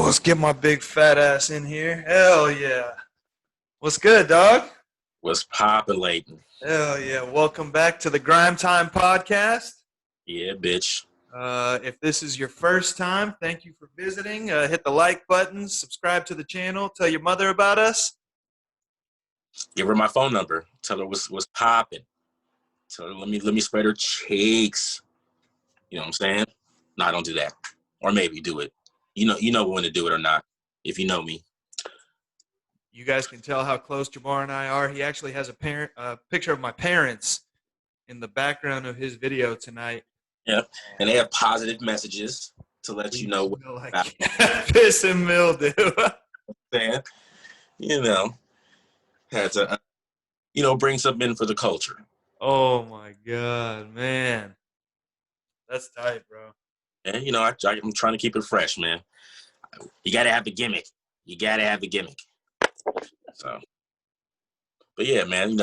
let's get my big fat ass in here. Hell yeah. What's good, dog? Was populating. Hell yeah. Welcome back to the Grimetime podcast. Yeah, bitch. If this is your first time, thank you for visiting. Hit the like button, subscribe to the channel, tell your mother about us. Give her my phone number. Tell her what's popping. Tell her let me spread her cheeks. You know what I'm saying? No, don't do that. Or maybe do it. You know when to do it or not. If you know me. You guys can tell how close Jamar and I are. He actually has a picture of my parents in the background of his video tonight. Yeah. And they have positive messages to let you We know what smell like about piss and mildew. saying. You know. Had to bring something in for the culture. Oh my god, man. That's tight, bro. And I'm trying to keep it fresh, man. You gotta have the gimmick. You gotta have the gimmick. So but yeah, man,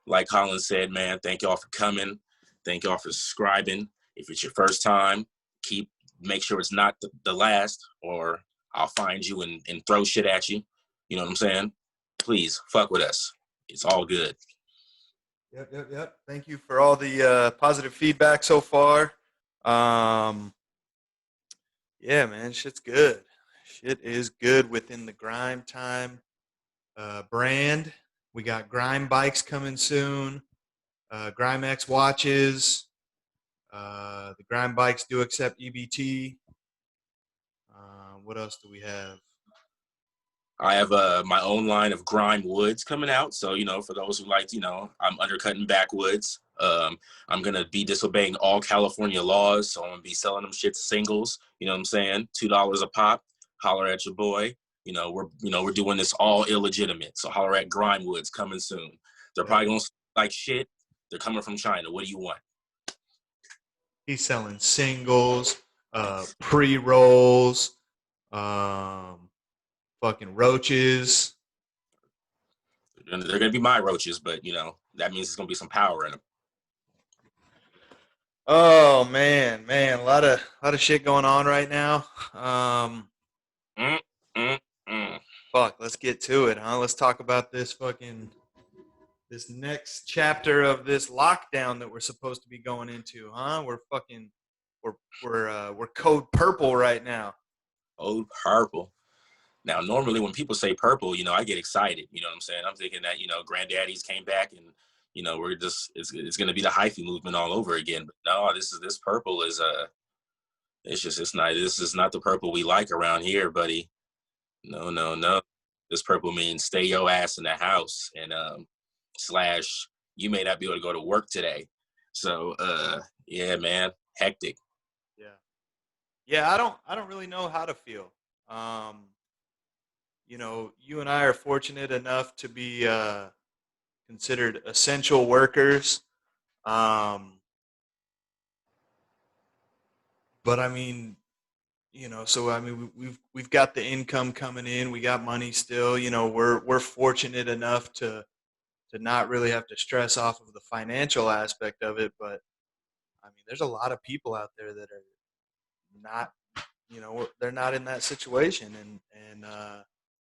like Colin said, man, thank y'all for coming. Thank y'all for subscribing. If it's your first time, make sure it's not the last, or I'll find you and throw shit at you. You know what I'm saying? Please fuck with us. It's all good. Yep. Thank you for all the positive feedback so far. Um, yeah, man, shit's good. Shit is good within the Grime Time brand. We got Grime bikes coming soon. Grime X watches. The Grime bikes do accept EBT. What else do we have? I have my own line of grime woods coming out. So, for those who like, I'm undercutting backwoods. I'm going to be disobeying all California laws. So I'm going to be selling them shit singles. You know what I'm saying? $2 a pop. Holler at your boy. We're doing this all illegitimate. So holler at Grime Woods coming soon. They're probably going to like shit. They're coming from China. What do you want? He's selling singles, pre-rolls, fucking roaches. They're going to be my roaches, but, that means there's going to be some power in them. Oh man, a lot of shit going on right now. Mm, mm, mm. Fuck, let's get to it, huh? Let's talk about this next chapter of this lockdown that we're supposed to be going into, huh? We're code purple right now. Oh, purple. Now, normally when people say purple, I get excited. You know what I'm saying? I'm thinking that, granddaddies came back and, it's going to be the hyphy movement all over again. But no, this purple is, this is not the purple we like around here, buddy. No. This purple means stay your ass in the house and, / you may not be able to go to work today. So, yeah, man, hectic. Yeah, I don't really know how to feel. You and I are fortunate enough to be considered essential workers. But I mean, so I mean, we've got the income coming in. We got money still. We're fortunate enough to not really have to stress off of the financial aspect of it. But I mean, there's a lot of people out there that are not, they're not in that situation, and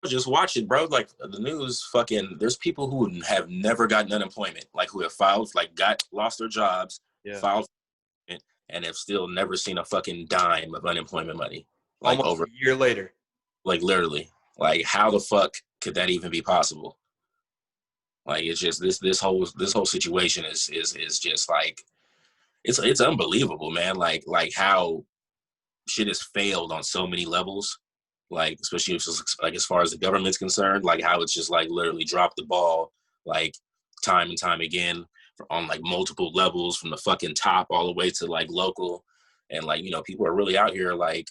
Just watch it, bro. Like the news, fucking. There's people who have never gotten unemployment, like who have filed, like lost their jobs, yeah, filed, and have still never seen a fucking dime of unemployment money. Like almost over, a year later. like literally, like how the fuck could that even be possible? Like it's just this whole situation is just like it's unbelievable, man. Like how shit has failed on so many levels. Like especially like as far as the government's concerned, like how it's just like literally dropped the ball, like time and time again on like multiple levels from the fucking top all the way to like local, and like people are really out here like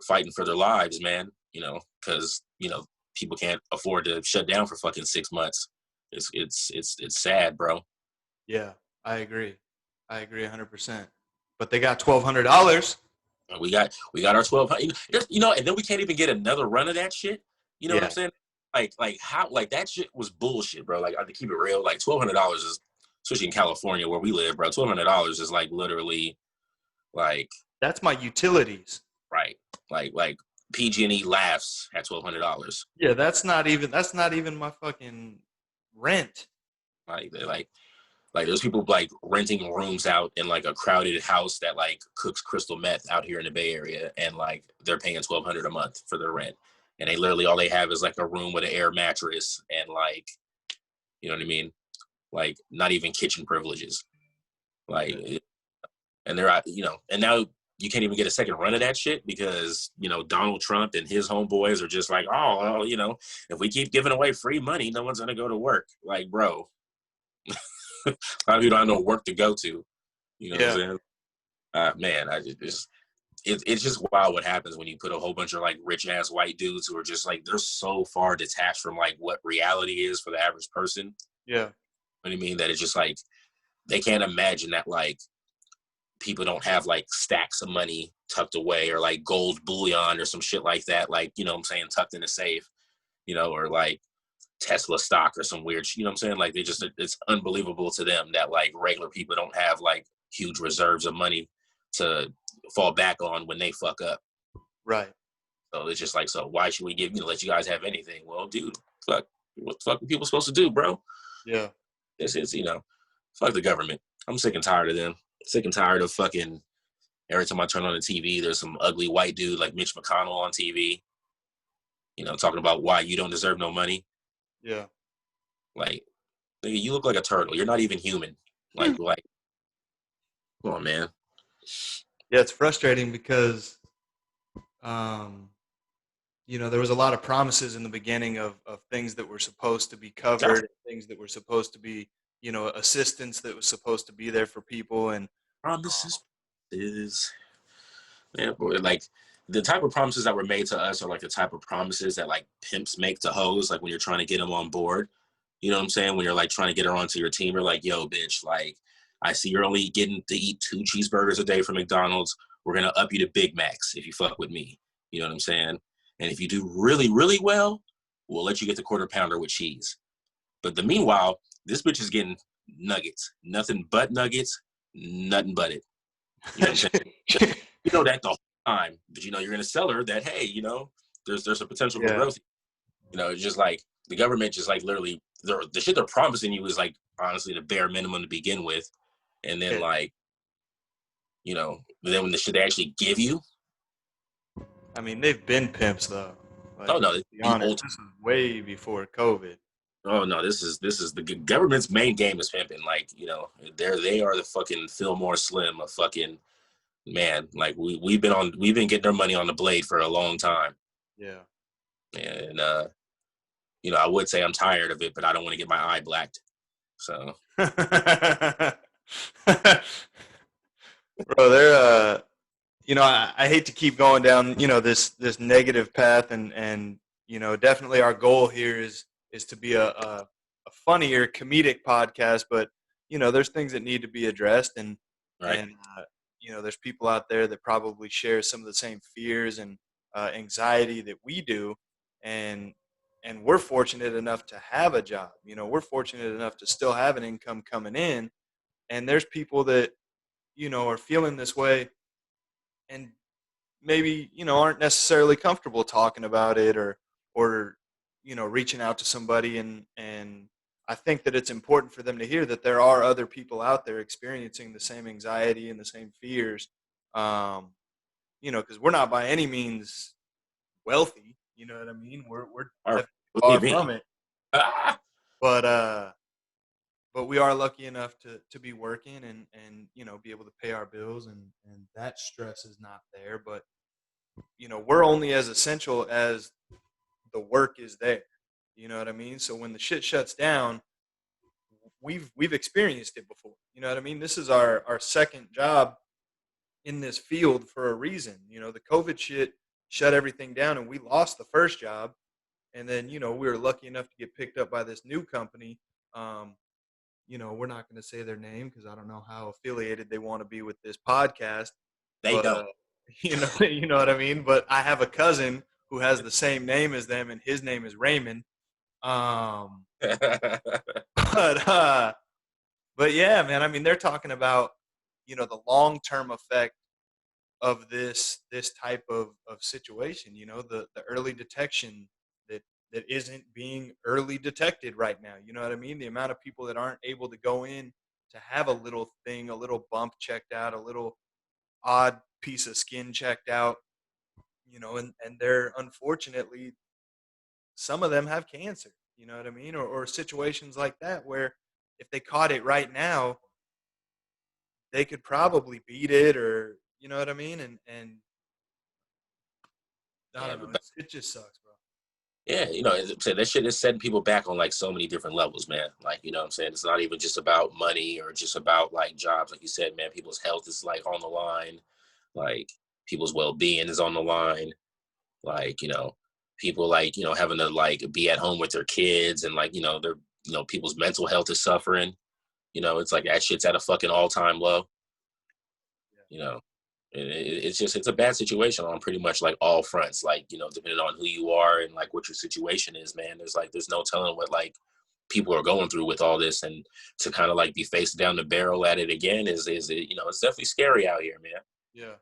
fighting for their lives, man. Because people can't afford to shut down for fucking 6 months. It's sad, bro. Yeah, I agree. I agree 100%. But they got $1,200. We got our 1200, and then we can't even get another run of that shit. You know what I'm Yeah, saying? Like how like that shit was bullshit, bro. Like I have to keep it real. Like $1,200 is, especially in California where we live, bro. $1,200 is like literally like that's my utilities. right. Like PG&E laughs at $1,200. Yeah, that's not even my fucking rent. Like they're like there's people like renting rooms out in like a crowded house that like cooks crystal meth out here in the Bay Area, and like they're paying $1,200 a month for their rent, and they literally all they have is like a room with an air mattress and like, you know what I mean, like not even kitchen privileges, like, Yeah. and they're out, and now you can't even get a second run of that shit because Donald Trump and his homeboys are just like, oh well, if we keep giving away free money, no one's gonna go to work. Like, bro, a lot of people don't know work to go to. You know what I'm Yeah. saying? Man, it's just wild what happens when you put a whole bunch of like rich ass white dudes who are just like they're so far detached from like what reality is for the average person. Yeah. You know what I mean? That it's just like they can't imagine that like people don't have like stacks of money tucked away or like gold bullion or some shit like that, like, what I'm saying, tucked in a safe, or like Tesla stock or some weird, what I'm saying? Like it's unbelievable to them that like regular people don't have like huge reserves of money to fall back on when they fuck up. Right. So it's just like, so why should we let you guys have anything? Well, dude, fuck, what the fuck are people supposed to do, bro? Yeah. This is, fuck the government. I'm sick and tired of them. Sick and tired of fucking every time I turn on the TV, there's some ugly white dude like Mitch McConnell on TV, talking about why you don't deserve no money. Yeah. Like, nigga, you look like a turtle. You're not even human. Like, come on, man. Yeah, it's frustrating because um there was a lot of promises in the beginning of things that were supposed to be God, covered, things that were supposed to be, assistance that was supposed to be there for people. And promises is, man, boy, like the type of promises that were made to us are like the type of promises that like pimps make to hoes, like when you're trying to get them on board. You know what I'm saying? When you're like trying to get her onto your team, you're like, yo, bitch, like I see you're only getting to eat 2 cheeseburgers a day from McDonald's. We're gonna up you to Big Macs if you fuck with me. You know what I'm saying? And if you do really, really well, we'll let you get the quarter pounder with cheese. But the meanwhile, this bitch is getting nuggets, nothing but nuggets, nothing but it. You know what I'm saying? You know that the whole time, but you're gonna sell her that, hey, there's a potential for yeah, growth. It's just like the government just like literally the shit they're promising you is like honestly the bare minimum to begin with, and then yeah. like then when the shit they actually give you, I mean, they've been pimps though. oh Like, no, let's be the honest, old, this is way before COVID. oh no, this is the government's main game is pimping. Like they are the fucking Fillmore Slim of fucking, man. Like we've been getting their money on the blade for a long time, Yeah. and I would say I'm tired of it, but I don't want to get my eye blacked. So Bro, I hate to keep going down, this negative path, and definitely our goal here is to be a funnier comedic podcast, but there's things that need to be addressed, right, and there's people out there that probably share some of the same fears and anxiety that we do, and we're fortunate enough to have a job. We're fortunate enough to still have an income coming in, and there's people that are feeling this way and maybe aren't necessarily comfortable talking about it, or reaching out to somebody, and I think that it's important for them to hear that there are other people out there experiencing the same anxiety and the same fears, um because we're not by any means wealthy, you know what I mean, we're or definitely what do you far mean? from it, Ah! but we are lucky enough to be working, and be able to pay our bills, and that stress is not there. But we're only as essential as the work is there. You know what I mean? So when the shit shuts down, we've experienced it before. You know what I mean? This is our second job in this field for a reason. The COVID shit shut everything down, and we lost the first job, and then we were lucky enough to get picked up by this new company. Um, we're not going to say their name because I don't know how affiliated they want to be with this podcast, They but don't. you know what I mean. But I have a cousin who has the same name as them, and his name is Raymond. Um, but but yeah, man. I mean, they're talking about the long term effect of this type of situation. You know, the early detection that that isn't being early detected right now. You know what I mean? The amount of people that aren't able to go in to have a little thing, a little bump checked out, a little odd piece of skin checked out, you know, and they're unfortunately, some of them have cancer, you know what I mean? Or situations like that where if they caught it right now, they could probably beat it, or you know what I mean? And I Yeah, don't know, but it just sucks, bro. yeah, as I said, that shit is setting people back on like so many different levels, man. Like, what I'm saying? It's not even just about money or just about like jobs. Like you said, man, people's health is like on the line. Like people's well-being is on the line. Like, people like, having to like be at home with their kids and like, they're, people's mental health is suffering. It's like that shit's at a fucking all-time low. you know it's just it's a bad situation on pretty much like all fronts, like depending on who you are and like what your situation is, man. There's no telling what like people are going through with all this, and to kind of like be faced down the barrel at it again is it's definitely scary out here, man. Yeah.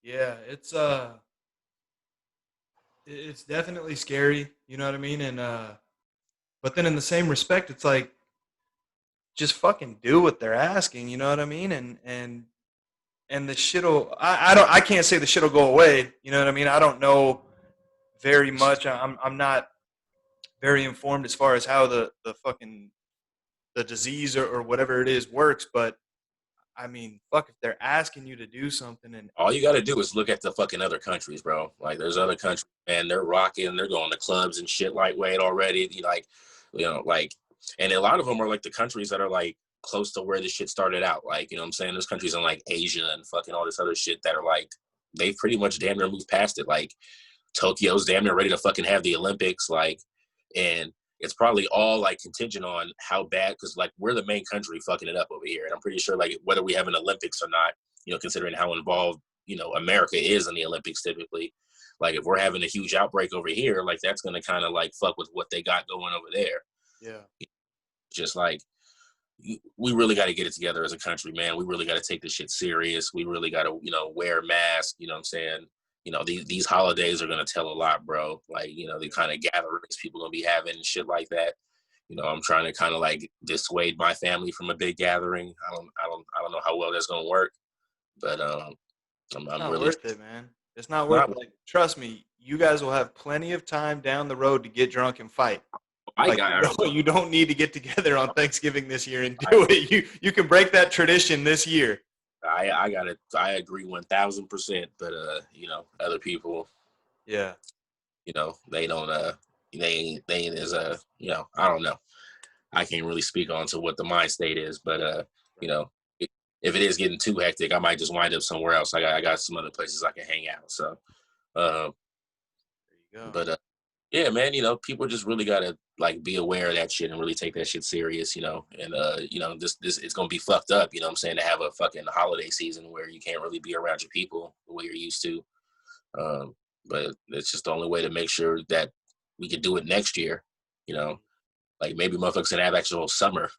Yeah, it's definitely scary, you know what I mean? And but then in the same respect, it's like just fucking do what they're asking, you know what I mean? And the shit'll I can't say the shit'll go away, you know what I mean? I don't know very much. I'm not very informed as far as how the fucking the disease or whatever it is works, but I mean, fuck, if they're asking you to do something and All you got to do is look at the fucking other countries, bro. Like, there's other countries, man. They're rocking. They're going to clubs and shit lightweight already. Like, and a lot of them are like the countries that are like close to where this shit started out. Like, what I'm saying? There's countries in like Asia and fucking all this other shit that are like, they've pretty much damn near moved past it. Like, Tokyo's damn near ready to fucking have the Olympics. Like, and it's probably all like contingent on how bad, because like we're the main country fucking it up over here. And I'm pretty sure like whether we have an Olympics or not, considering how involved, America is in the Olympics typically. Like if we're having a huge outbreak over here, like that's gonna kind of like fuck with what they got going over there. yeah. Just like we really got to get it together as a country, man. We really got to take this shit serious. We really got to, wear masks. You know what I'm saying? These holidays are gonna tell a lot, bro. Like, the kind of gatherings people gonna be having and shit like that. I'm trying to kind of like dissuade my family from a big gathering. I don't know how well that's gonna work, but It's I'm not really worth it, man. It's not worth not. it. Like, trust me, you guys will have plenty of time down the road to get drunk and fight. I Like you got. don't, you don't need to get together on Thanksgiving this year and I, do it. You can break that tradition this year. I got it. I agree 1,000%. But other people, Yeah. they don't. They ain't as I don't know. I can't really speak on to what the mind state is, but you Right. know, if it is getting too hectic, I might just wind up somewhere else. I got some other places I can hang out. So, uh, There you go. but yeah, man, people just really gotta like be aware of that shit and really take that shit serious, and this it's gonna be fucked up, what I'm saying, to have a fucking holiday season where you can't really be around your people the way you're used to. Um, but it's just the only way to make sure that we can do it next year, you know. Like maybe motherfuckers can have actual summer.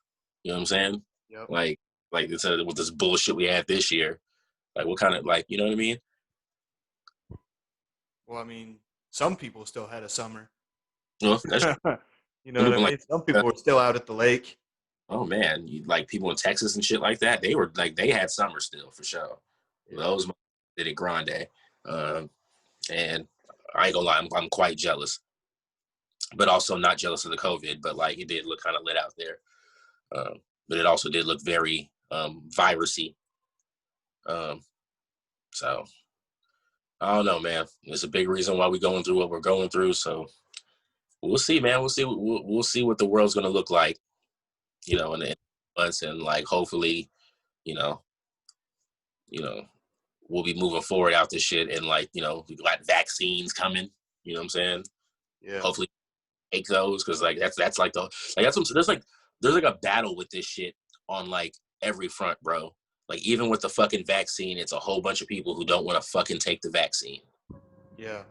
You know what I'm saying? Yep. Like instead of with this bullshit we had this year. Like what kind of like you know what I mean? Well, I mean, some people still had a summer. Well, that's You know some what I people like mean? Some people are still out at the lake. oh man, like people in Texas and shit like that. They were like they had summer still for sure. Yeah. Those did it grande, um, and I ain't gonna lie, I'm quite jealous, but also not jealous of the COVID. But like it did look kind of lit out there, but it also did look very virusy. Um, so I don't know, man. It's a big reason why we're going through what we're going through. So we'll see, man. We'll see. We'll see what the world's gonna look like, in the months, and like hopefully, you know, you know, we'll be moving forward out this shit, and like, we got vaccines coming. You know what I'm saying? Yeah. Hopefully, take those because like that's like the like that's what, there's like a battle with this shit on like every front, bro. Like even with the fucking vaccine, it's a whole bunch of people who don't want to fucking take the vaccine. Yeah.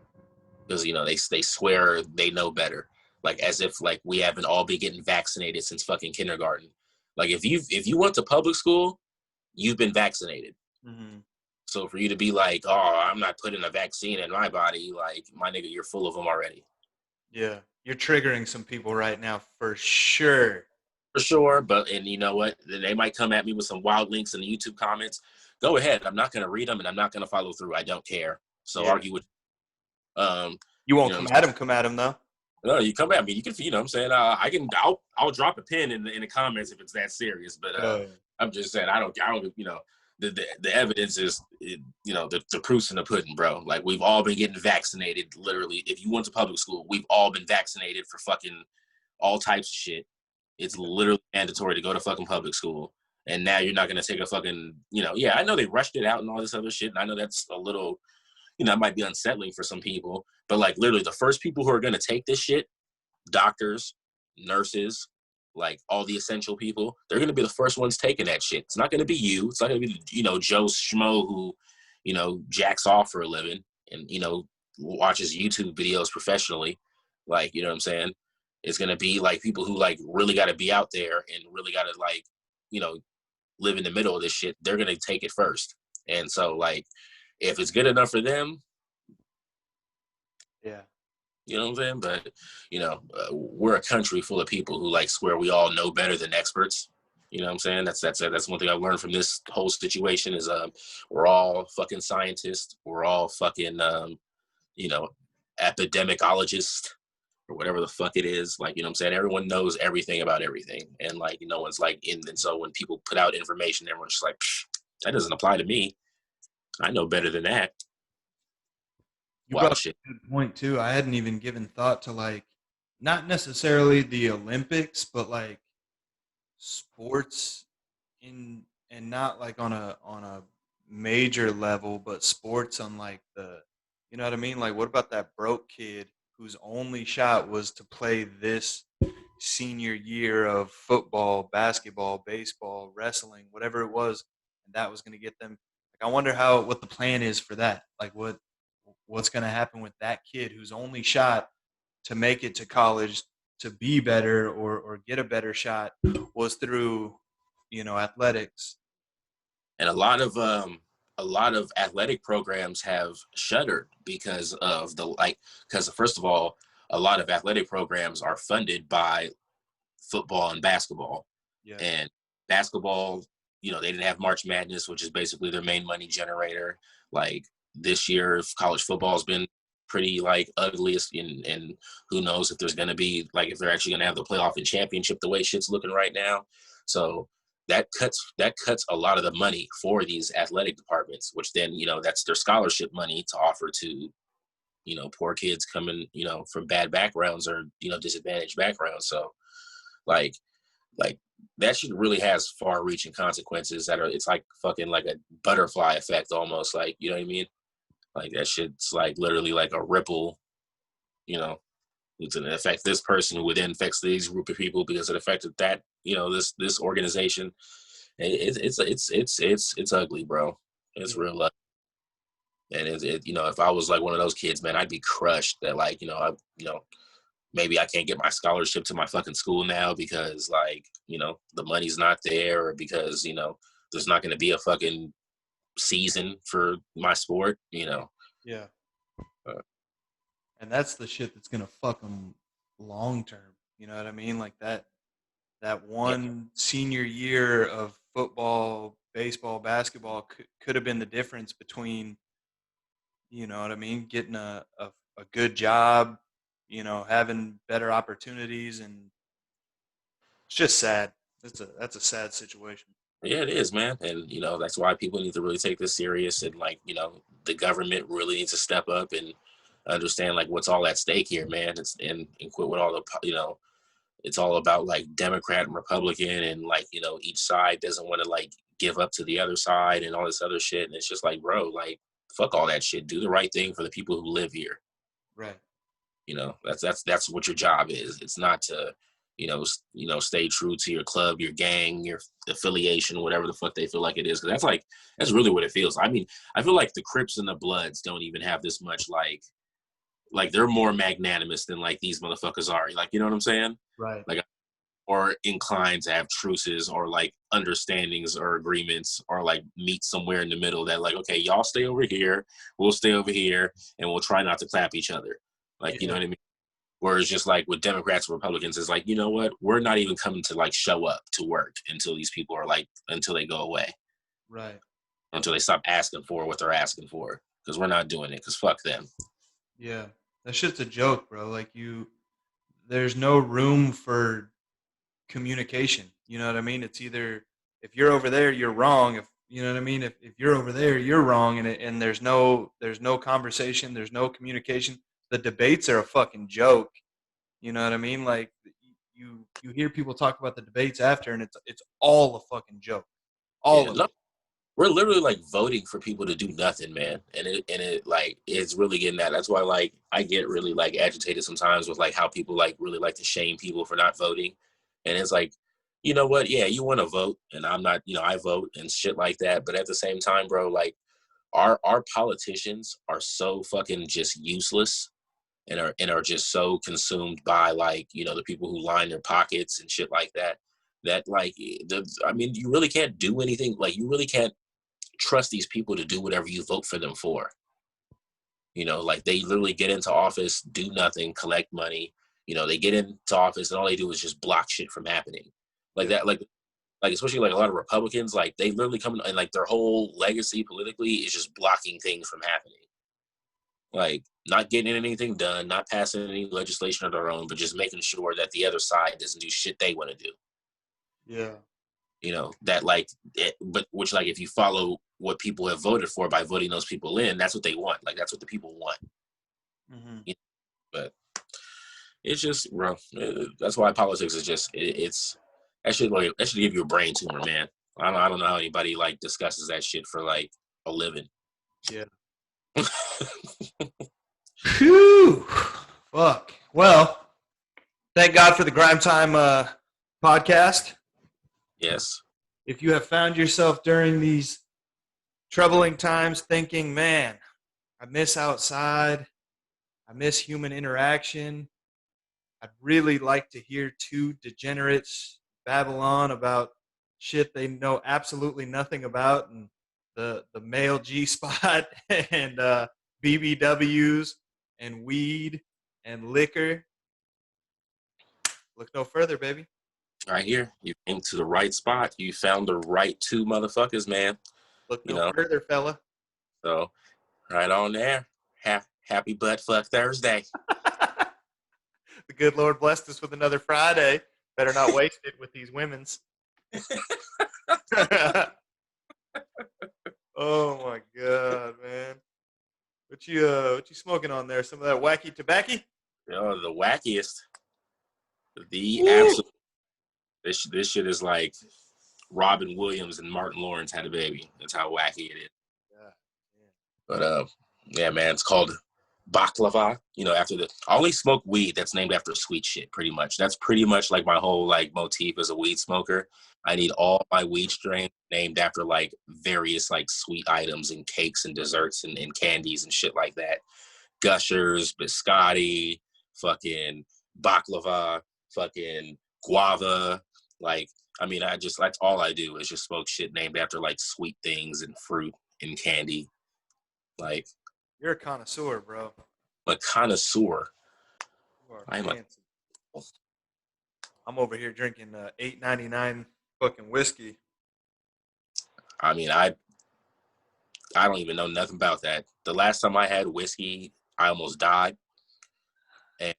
Because they swear they know better, like as if like we haven't all been getting vaccinated since fucking kindergarten. Like if you went to public school, you've been vaccinated. Hmm. So for you to be like, oh, I'm not putting a vaccine in my body, like, my nigga, you're full of them already. Yeah. You're triggering some people right now for sure. For sure, but and you know what? They might come at me with some wild links in the YouTube comments. Go ahead. I'm not going to read them, and I'm not going to follow through. I don't care. So Yeah. argue with, um, You you won't know, come at him though. no, you come at me. You can, you know, what I'm saying, I'll drop a pin in the comments if it's that serious. But Yeah. I'm just saying, I don't, you know, the evidence is, you know, the proof's in the pudding, bro. Like, we've all been getting vaccinated. Literally, if you went to public school, we've all been vaccinated for fucking all types of shit. It's literally mandatory to go to fucking public school. And now you're not going to take a fucking, you know, yeah, I know they rushed it out and all this other shit. And I know that's a little, you know, it might be unsettling for some people. But like, literally, the first people who are going to take this shit, doctors, nurses, like all the essential people, they're going to be the first ones taking that shit. It's not going to be you. It's not going to be, you know, Joe Schmo who, you know, jacks off for a living and, you know, watches YouTube videos professionally. Like, you know what I'm saying? It's going to be like people who like really got to be out there and really got to like, you know, live in the middle of this shit. They're going to take it first. And so like, if it's good enough for them, Yeah. you know what I'm saying? But, you know, we're a country full of people who like swear we all know better than experts. You know what I'm saying? That's one thing I learned from this whole situation is we're all fucking scientists. We're all fucking, you know, epidemiologists or whatever the fuck it is. Like, you know what I'm saying? Everyone knows everything about everything. And like, no one's like in. And so when people put out information, everyone's just like, that doesn't apply to me. I know better than that. You brought Wild up shit. a good point too. I hadn't even given thought to like not necessarily the Olympics, but like sports in and not like on a major level, but sports on like the you know what I mean? Like what about that broke kid whose only shot was to play this senior year of football, basketball, baseball, wrestling, whatever it was, and that was going to get them. Like, I wonder how what the plan is for that. Like, what's going to happen with that kid whose only shot to make it to college to be better or get a better shot was through, athletics. And a lot of athletic programs have shuttered because of the like because first of all, a lot of athletic programs are funded by football and basketball. Yeah, And basketball, you know, they didn't have March Madness, which is basically their main money generator. Like this year, college football has been pretty like ugliest, and who knows if there's going to be like if they're actually going to have the playoff and championship the way shit's looking right now. So that cuts a lot of the money for these athletic departments, which then you know that's their scholarship money to offer to you know poor kids coming you know from bad backgrounds or you know disadvantaged backgrounds. So like like that shit really has far-reaching consequences that are it's like fucking like a butterfly effect almost like you know what I mean like that shit's like literally like a ripple you know it's gonna affect this person who then affects these group of people because it affected that you know this organization. It's ugly, bro. It's yeah, real ugly. And you know if I was like one of those kids, man, I'd be crushed that like you know I you know maybe I can't get my scholarship to my fucking school now because like, you know, the money's not there or because, you know, there's not going to be a fucking season for my sport, you know. yeah. Uh, And that's the shit that's gonna fuck them long term. You know what I mean? Like that yeah. one senior year of football, baseball, basketball could have been the difference between, you know what I mean, getting a good job, having better opportunities, and it's just sad. That's a sad situation. Yeah, it is, man. And, you know, that's why people need to really take this serious and like, you know, the government really needs to step up and understand like what's all at stake here, man. It's and quit with all the, you know, it's all about like Democrat and Republican and like, you know, each side doesn't want to like give up to the other side and all this other shit. And it's just like, bro, like, fuck all that shit. Do the right thing for the people who live here. Right. You know, that's what your job is. It's not to, you know, stay true to your club, your gang, your affiliation, whatever the fuck they feel like it is. Cause that's really what it feels. I mean, I feel like the Crips and the Bloods don't even have this much like they're more magnanimous than like these motherfuckers are. Like, you know what I'm saying? Right. Like or inclined to have truces or like understandings or agreements or like meet somewhere in the middle that like, okay, y'all stay over here, we'll stay over here, and we'll try not to clap each other. Like, you know Yeah. what I mean? Whereas just like with Democrats and Republicans, it's like, you know what? We're not even coming to like show up to work until these people are like, until they go away, Right. until they stop asking for what they're asking for. Because we're not doing it. Because fuck them. Yeah. That shit's a joke, bro. Like there's no room for communication. You know what I mean? It's either if you're over there, you're wrong. If you know what I mean, if you're over there, you're wrong, and there's no conversation, there's no communication. The debates are a fucking joke. You know what I mean? Like you hear people talk about the debates after, and it's all a fucking joke, all Yeah. of No, it. we're literally like voting for people to do nothing, man. And it like it's really getting that. That's why like I get really like agitated sometimes with like how people like really like to shame people for not voting. And it's like, you know what? Yeah, you want to vote, and I'm not, I vote and shit like that. But at the same time, bro, like our politicians are so fucking just useless and are just so consumed by like, the people who line their pockets and shit like that. That like I mean, you really can't do anything. Like you really can't trust these people to do whatever you vote for them for. Like they literally get into office, do nothing, collect money. They get into office and all they do is just block shit from happening. Like Yeah, that, like especially like a lot of Republicans, like they literally come in and like their whole legacy politically is just blocking things from happening. Like not getting anything done, not passing any legislation of their own, but just making sure that the other side doesn't do shit they want to do. yeah, That like but which like if you follow what people have voted for by voting those people in, that's what they want. Like that's what the people want. hmm You know? But it's just bro, that's why politics is just it's that should give you a brain tumor, man. I don't know how anybody like discusses that shit for like a living. yeah. Phew. Fuck. Well, thank God for the Grime Time podcast. Yes. If you have found yourself during these troubling times thinking, man, I miss outside, I miss human interaction, I'd really like to hear two degenerates babble on about shit they know absolutely nothing about, and the male G spot and BBWs and weed and liquor. Look no further, baby. Right here, you came to the right spot. You found the right two motherfuckers, man. Look You no know, further, fella. so right on there. Happy butt fuck Thursday. The good Lord blessed us with another Friday. Better not waste it with these women's. Oh my god, man. What you smoking on there? Some of that wacky tobacco? The wackiest, the Woo! absolute. This shit is like Robin Williams and Martin Lawrence had a baby. That's how wacky it is. Yeah, But yeah, man, it's called baklava. After I only smoke weed that's named after sweet shit. Pretty much. That's pretty much like my whole like motif as a weed smoker. I need all my weed strains named after like various like sweet items and cakes and desserts and candies and shit like that. Gushers, biscotti, fucking baklava, fucking guava. Like, I mean, that's all I do is just smoke shit named after like sweet things and fruit and candy. Like, you're a connoisseur, bro. a connoisseur. You are I'm a, fancy. I'm over here drinking $8.99 fucking whiskey. I mean, I don't even know nothing about that. The last time I had whiskey, I almost died. And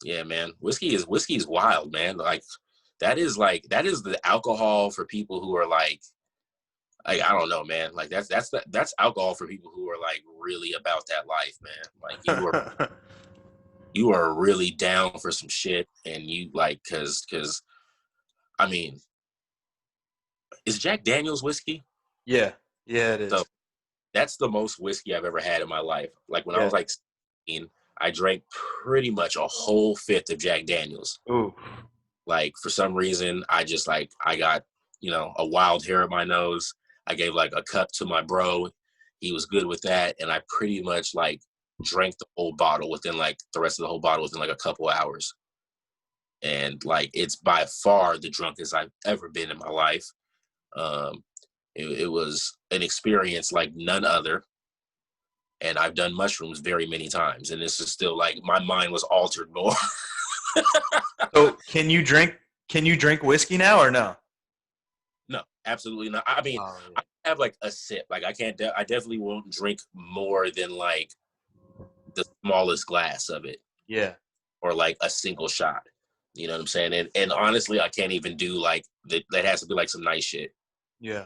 yeah, man, whiskey is wild, man. That is the alcohol for people who are like I don't know, man. Like that's alcohol for people who are like really about that life, man. Like you are really down for some shit, and you like because I mean, is Jack Daniel's whiskey? Yeah, yeah, it So is. that's the most whiskey I've ever had in my life. Like when I Yeah. was like 16, I drank pretty much a whole fifth of Jack Daniels. Ooh. Like for some reason, I just like I got a wild hair at my nose. I gave like a cup to my bro. He was good with that, and I pretty much like drank the whole bottle within like the rest of the whole bottle within like a couple hours. and like it's by far the drunkest I've ever been in my life. Um, it was an experience like none other, and I've done mushrooms very many times, and this is still like my mind was altered more. So can you drink? Can you drink whiskey now or no? No, absolutely not. I mean, Oh I have like a sip. Like I can't. I definitely won't drink more than like the smallest glass of it, yeah, or like a single shot. You know what I'm saying? And honestly, I can't even do like that. That has to be like some nice shit. yeah,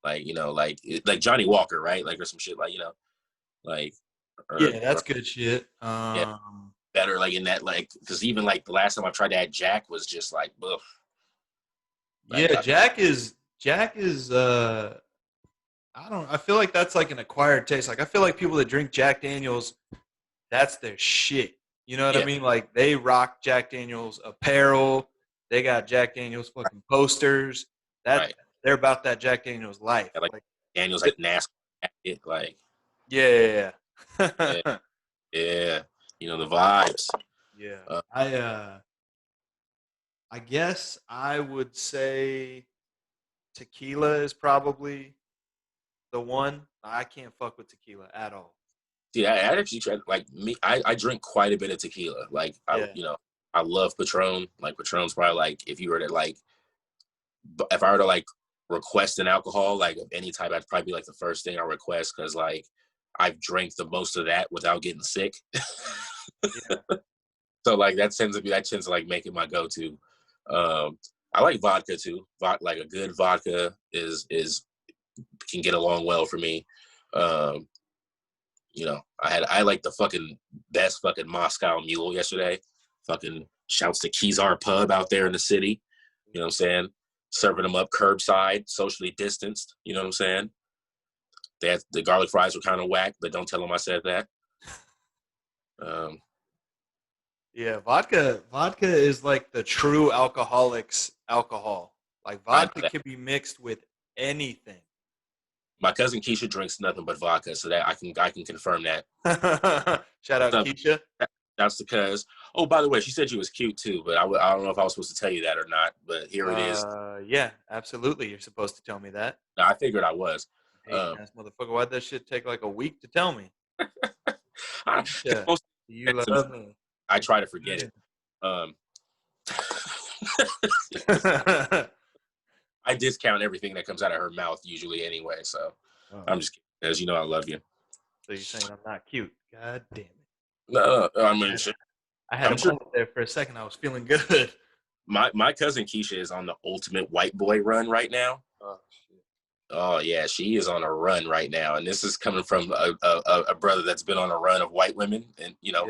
Like like Johnny Walker, right? Like or some shit like like or, yeah. or That's good shit. yeah, better like in that like because even like the last time I tried that Jack was just like ugh, like Yeah, Jack is. I don't. I feel like that's like an acquired taste. Like I feel like people that drink Jack Daniels, that's their shit. You know what I yeah, mean? Like they rock Jack Daniels apparel. They got Jack Daniels fucking posters. That right. they're about that Jack Daniels life. Yeah, like Like Daniel's like NASCAR, it like yeah, yeah, yeah, yeah. yeah, the vibes. Yeah. Uh, I guess I would say tequila is probably the one. I can't fuck with tequila at all. See, I actually tried like me. I drink quite a bit of tequila. Like Yeah. I love Patron. Like Patron's probably like if you were to like if I were to like request an alcohol like of any type, I'd probably be like the first thing I request because like I've drank the most of that without getting sick. Yeah. So like that tends to like make it my go-to. I like vodka too. Like a good vodka is can get along well for me. Um, I like the fucking best fucking Moscow Mule yesterday. Fucking shouts to Kezar Pub out there in the city. You know what I'm saying? Serving them up curbside, socially distanced. You know what I'm saying? The garlic fries were kind of whack, but don't tell them I said that. Um, Yeah, vodka is like the true alcoholics alcohol. Like I know vodka that can be mixed with anything. my cousin Keisha drinks nothing but vodka, so that I can confirm that. Shout out So, Keisha. that's because. Oh, by the way, she said she was cute too, but I don't know if I was supposed to tell you that or not. But here it is. Yeah, absolutely. You're supposed to tell me that. No, I figured I was. Hating Um, ass motherfucker. Why'd that shit take like a week to tell me? Because Keisha, most do you of the love me? I Keisha, try to forget it. Um, I discount everything that comes out of her mouth usually anyway. So oh, I'm just kidding. As you know, I love you. so you're saying I'm not cute? God damn it! No, I mean, I had I'm a sure moment there for a second. I was feeling good. my cousin Keisha is on the ultimate white boy run right now. Oh shit! Oh yeah, she is on a run right now, and this is coming from a brother that's been on a run of white women, and Yeah.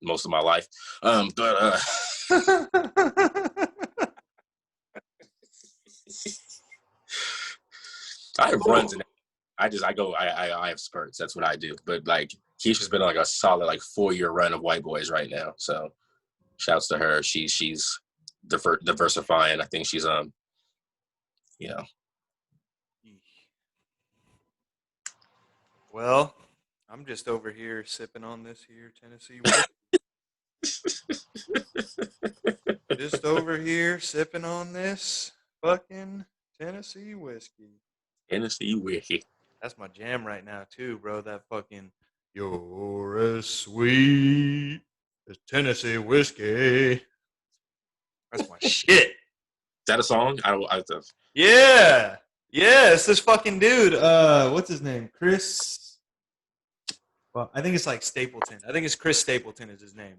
most of my life. But I have runs, and I have spurts. That's what I do. But like Keisha's been on like a solid like 4 year run of white boys right now. So shouts to her. She's diversifying. I think she's you know Well, I'm just over here sipping on this here Tennessee whiskey. Just over here sipping on this fucking Tennessee whiskey. Tennessee whiskey. That's my jam right now too, bro. That fucking you're as sweet as Tennessee whiskey. That's my shit. Is that a song? I don't. Yeah. Yeah, it's this fucking dude. What's his name? Chris. Well, I think it's like Stapleton. I think it's Chris Stapleton is his name.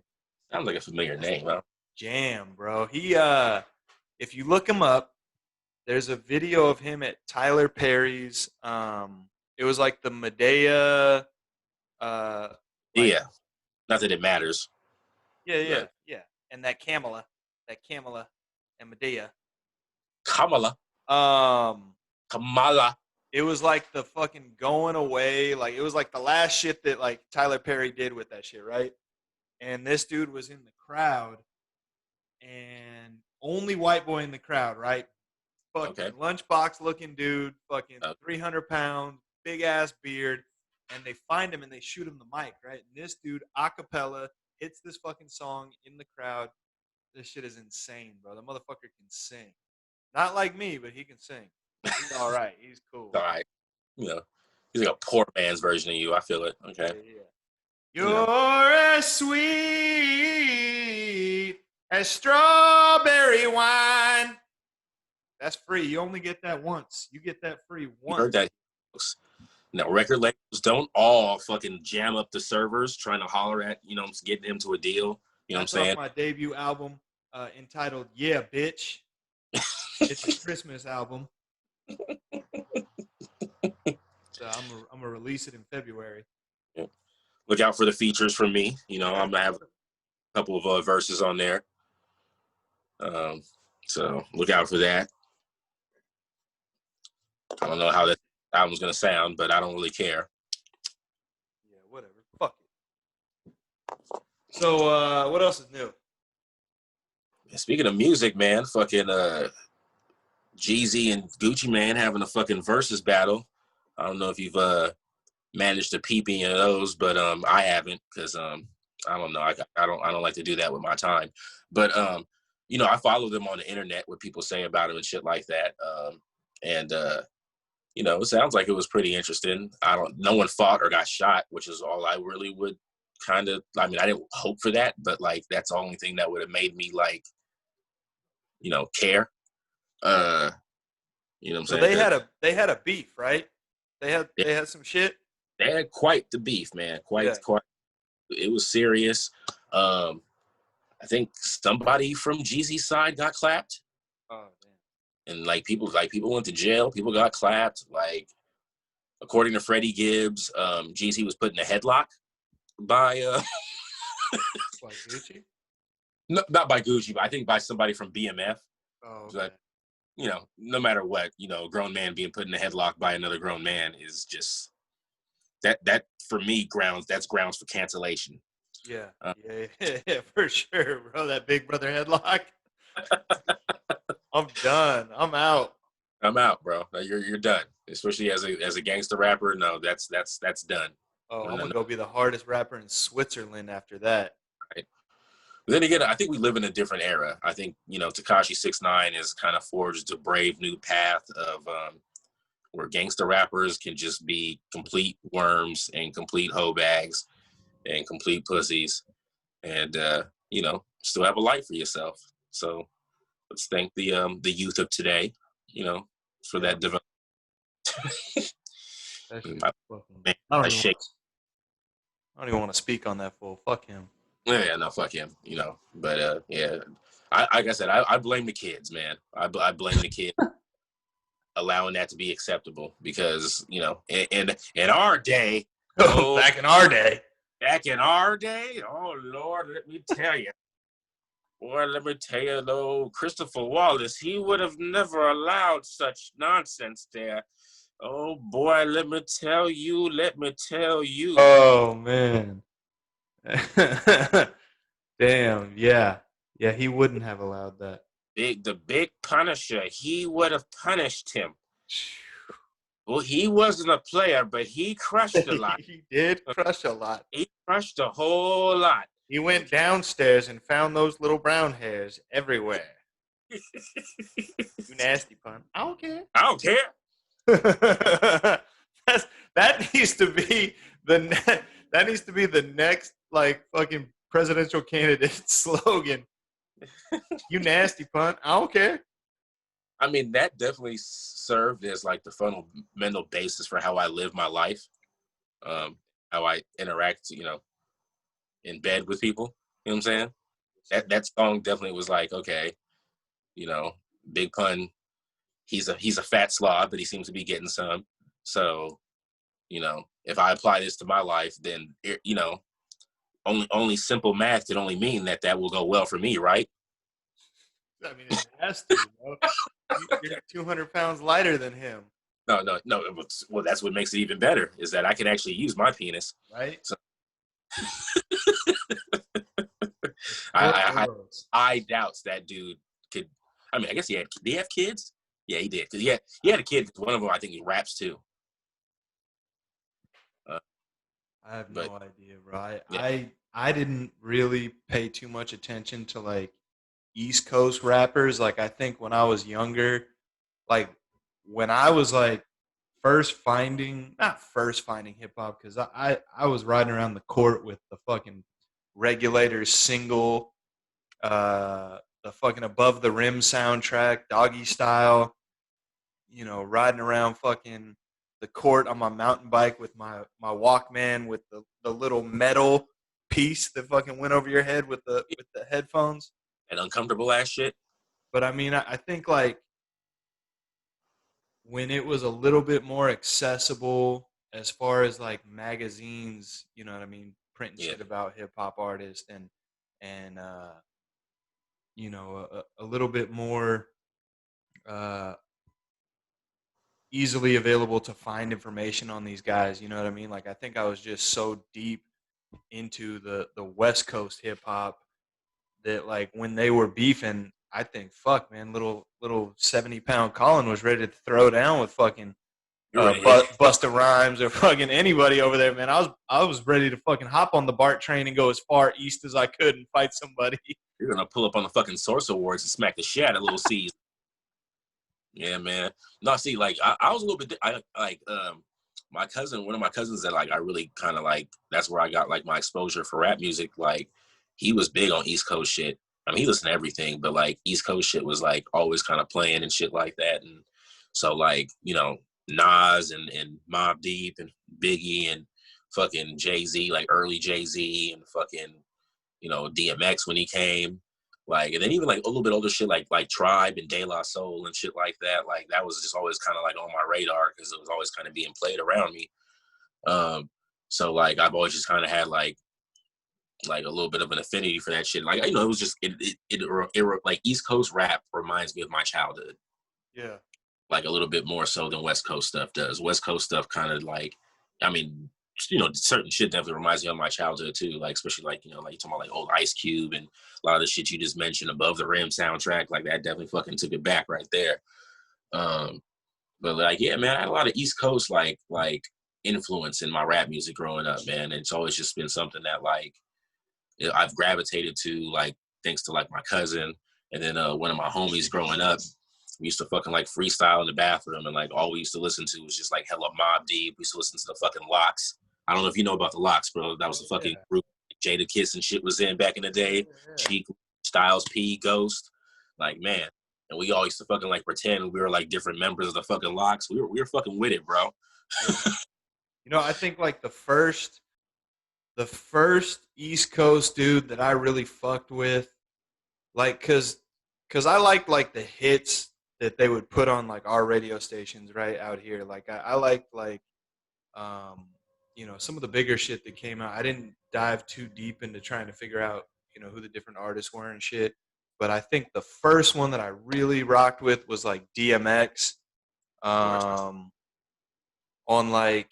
Sounds like a familiar name, huh? Jam, bro. He if you look him up, there's a video of him at Tyler Perry's it was like the Medea uh like Yeah. Not that it matters, yeah, yeah, but yeah. And that Camela and Medea. Kamala, Um Kamala. it was like the fucking going away, like it was like the last shit that like Tyler Perry did with that shit, right? And this dude was in the crowd and only white boy in the crowd, right? Fucking Okay. lunchbox looking dude, fucking Uh, 300 pounds, big ass beard. And they find him and they shoot him the mic, right? And this dude, a cappella, hits this fucking song in the crowd. This shit is insane, bro. The motherfucker can sing. Not like me, but he can sing. He's all right. He's cool. All right, you know, he's like a poor man's version of you. I feel it. Okay, Yeah. you know, You're as sweet as strawberry wine. That's free. You only get that once. You get that free you once. heard that. Now, record labels don't all fucking jam up the servers trying to holler at, getting him to a deal. You know what I'm That's off saying? my debut album entitled "Yeah, Bitch." It's a Christmas album, so I'm gonna release it in February. Yeah. Look out for the features from me. I'm gonna have a couple of verses on there. So look out for that. I don't know how that album's gonna sound, but I don't really care. Yeah, whatever. Fuck it. So, what else is new? Speaking of music, man, fucking Jeezy and Gucci Man having a fucking versus battle. I don't know if you've managed to peep any of those, but I haven't because I don't know. I don't like to do that with my time. But I follow them on the internet, what people say about them and shit like that. And it sounds like it was pretty interesting. No one fought or got shot, which is all I really would kind of. I mean, I didn't hope for that, but like that's the only thing that would have made me like, care. You know what I'm So saying? 'Cause they had a beef, right? They had some shit. they had quite the beef, man. Yeah. Quite. It was serious. I think somebody from Jeezy's side got clapped, Oh damn. and people went to jail. People got clapped. Like according to Freddie Gibbs, Jeezy was put in a headlock by What, Gucci? no, not by Gucci, but I think by somebody from BMF. Oh, okay. But no matter what, a grown man being put in a headlock by another grown man is just that for me that's grounds for cancellation. Yeah. Yeah, for sure, bro. That big brother headlock. I'm done. I'm out. I'm out, bro. You're done. Especially as a gangster rapper. No, that's done. Oh, No, I'm no, gonna no. go be the hardest rapper in Switzerland after that. Right? But then again, I think we live in a different era. I think Tekashi 6ix9ine has kind of forged a brave new path of where gangster rappers can just be complete worms and complete hoe bags and complete pussies, and still have a life for yourself. So let's thank the youth of today, for Yeah, that development. that shit is I, fucking. man, I don't I even. shake. I don't even want to speak on that fool. Fuck him. Yeah, no, fuck him. But yeah, like I said, I blame the kids, man. I blame the kids allowing that to be acceptable because in our day, oh, Back in our day. back in our day, oh Lord, let me tell you. Boy, let me tell you, though, Christopher Wallace, he would have never allowed such nonsense there. Oh, boy, let me tell you. Oh man. Damn. Yeah. Yeah. He wouldn't have allowed that. The big Punisher, he would have punished him. Well, he wasn't a player, but he crushed a lot. He did crush a lot. He crushed a whole lot. He went downstairs and found those little brown hairs everywhere. You nasty pun. I don't care. I don't care. That needs to be that needs to be the next like fucking presidential candidate slogan. You nasty pun. I don't care. I mean, that definitely served as like the fundamental basis for how I live my life, how I interact, in bed with people. You know what I'm saying? That song definitely was like, okay, Big Pun, he's a fat slob, but he seems to be getting some. So, if I apply this to my life, then only simple math can only mean that will go well for me, right? I mean, it has to, bro. You're 200 pounds lighter than him, No. Well, that's what makes it even better is that I can actually use my penis. right? So, I doubt that dude could. I mean, I guess did he have kids? Yeah, he did. Cause he had a kid. One of them, I think, he raps too. I have But no idea, bro. yeah, I didn't really pay too much attention to like East Coast rappers. Like I think when I was younger, like when I was like first finding, not first finding hip hop, because I was riding around the court with the fucking Regulators single, the fucking Above the Rim soundtrack, Doggy Style, you know, riding around fucking the court on my mountain bike with my Walkman with the little metal piece that fucking went over your head with the headphones. And uncomfortable ass shit. But I mean, I think like when it was a little bit more accessible as far as like magazines, you know what I mean, printing Yeah. shit about hip hop artists and you know a little bit more uh, easily available to find information on these guys. You know what I mean? Like I think I was just so deep into the West Coast hip hop that like when they were beefing, I think fuck man, little 70-pound Colin was ready to throw down with fucking You're ready. Busta Rhymes or fucking anybody over there, man. I was ready to fucking hop on the BART train and go as far east as I could and fight somebody. You're gonna pull up on the fucking Source Awards and smack the shit out of Little C's. Yeah, man. No, see, like I was a little bit. I like my cousin. One of my cousins that like I really kind of like. That's where I got like my exposure for rap music. Like he was big on East Coast shit. I mean, he listened to everything, but like East Coast shit was like always kind of playing and shit like that. And so like Nas and Mobb Deep and Biggie and fucking Jay-Z, like early Jay-Z and fucking DMX when he came. Like, and then even like a little bit older shit like Tribe and De La Soul and shit like that. Like that was just always kind of like on my radar because it was always kind of being played around me. Um, so like I've always just kind of had like a little bit of an affinity for that shit. Like it was just like East Coast rap reminds me of my childhood. Yeah. Like a little bit more so than West Coast stuff does. West Coast stuff kind of like, I mean, certain shit definitely reminds me of my childhood too. Like especially like like you talking about like old Ice Cube and a lot of the shit you just mentioned, Above the Rim soundtrack. Like that definitely fucking took it back right there. Um, but like yeah, man, I had a lot of East Coast like influence in my rap music growing up, man. And it's always just been something that like I've gravitated to, like thanks to like my cousin and then one of my homies growing up. We used to fucking like freestyle in the bathroom, and like all we used to listen to was just like hella Mobb Deep. We used to listen to the fucking Locks. I don't know if you know about the Locks, bro. That was the fucking group Jada Kiss and shit was in back in the day. Cheek, Styles P, Ghost, like man. And we all used to fucking like pretend we were like different members of the fucking Locks. We were fucking with it, bro. I think like the first East Coast dude that I really fucked with, like, cause I liked like the hits that they would put on like our radio stations right out here. Like I liked like um, some of the bigger shit that came out. I didn't dive too deep into trying to figure out who the different artists were and shit. But I think the first one that I really rocked with was like DMX. Um, on like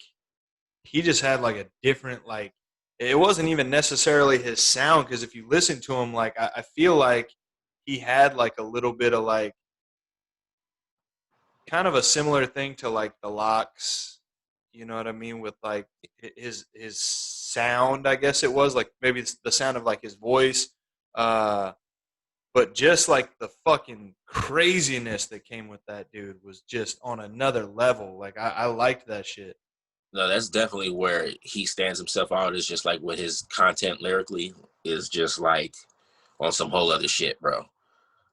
he just had like a different like it wasn't even necessarily his sound because if you listen to him like I feel like he had like a little bit of like kind of a similar thing to like the Locks, you know what I mean, with like his sound, I guess it was like maybe it's the sound of like his voice, uh, but just like the fucking craziness that came with that dude was just on another level. Like I liked that shit. No, that's definitely where he stands himself out. Is just like with his content lyrically is just like on some whole other shit, bro.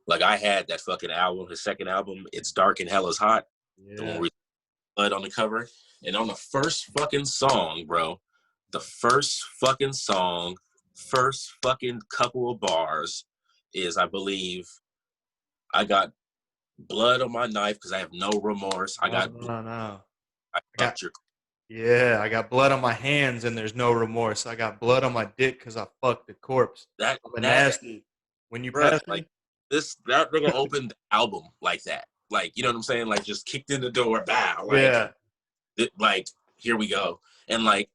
Like I had that fucking album, his second album, It's Dark and Hell is Hot, the one Yeah. where blood on the cover, and on the first fucking song, bro, the first fucking couple of bars is, I believe, I got blood on my knife because I have no remorse. I No, got no, no. I I got fucked your yeah, I got blood on my hands and there's no remorse. I got blood on my dick because I fucked the corpse. I'm a that nasty. When you bro, pass like me, that nigga opened the album like that. Like, you know what I'm saying? Like just kicked in the door, bow, yeah, like here we go. And like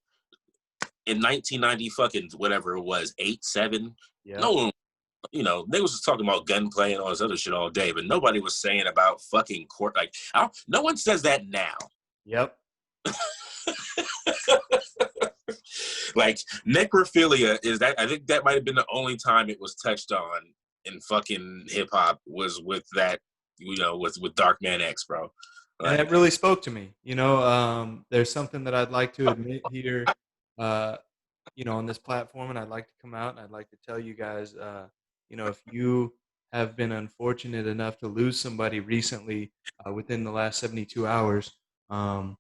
in 1990 fucking whatever it was, 8-7, yeah, no one, they was just talking about gunplay and all this other shit all day, but nobody was saying about fucking court. Like, no one says that now. yep. Like necrophilia is that, I think that might have been the only time it was touched on in fucking hip hop was with that, with Dark Man X, bro. And that Like, really spoke to me. There's something that I'd like to admit here, uh, on this platform, and I'd like to come out and I'd like to tell you guys, if you have been unfortunate enough to lose somebody recently within the last 72 hours, um,